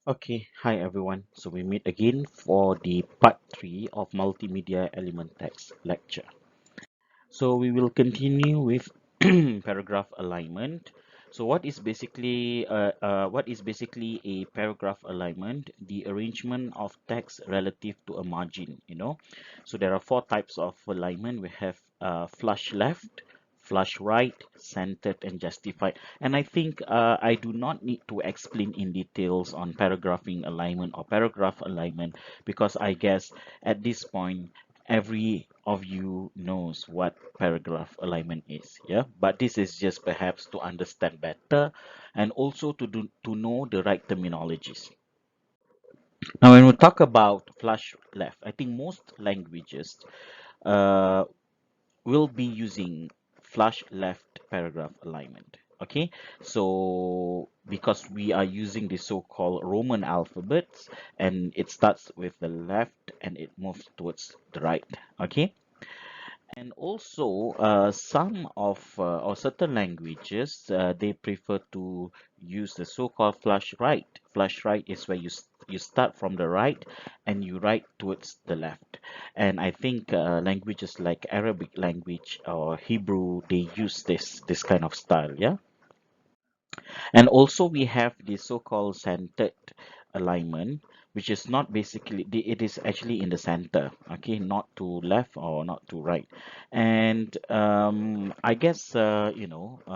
Okay, hi everyone. So we meet again for the part 3 of Multimedia Element Text lecture. So we will continue with paragraph alignment. So what is basically a paragraph alignment? The arrangement of text relative to a margin, So there are four types of alignment. We have flush left, flush right, centered, and justified. And I think I do not need to explain in details on paragraphing alignment or paragraph alignment because I guess at this point every of you knows what paragraph alignment is, yeah, but this is just perhaps to understand better and also to know the right terminologies. Now when we talk about flush left, I think most languages uh, will be using flush left paragraph alignment. Okay, so because we are using the so-called Roman alphabets and it starts with the left and it moves towards the right. Okay, and also, some of or certain languages they prefer to use the so-called flush right. Flush right is where you start from the right and you write towards the left. And I think languages like Arabic language or Hebrew they use this kind of style, yeah. And also we have the so-called centered alignment, which is not basically it is actually in the center, okay, not to left or not to right. And I guess in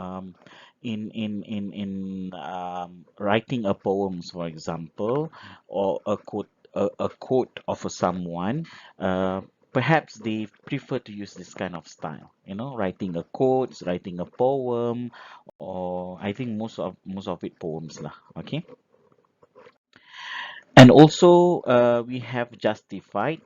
writing a poems, for example, or a quote of someone, perhaps they prefer to use this kind of style, writing a quotes, writing a poem, or I think most of it poems lah. Okay. And also, we have justified.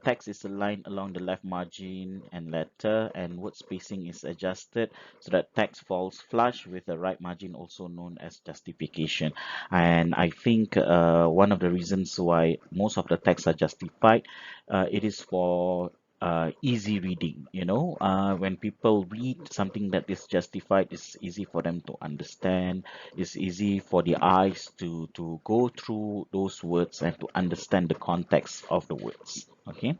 Text is aligned along the left margin and letter, and word spacing is adjusted so that text falls flush with the right margin, also known as justification. And I think one of the reasons why most of the texts are justified, it is for easy reading. When people read something that is justified, it's easy for them to understand. It's easy for the eyes to go through those words and to understand the context of the words. Okay.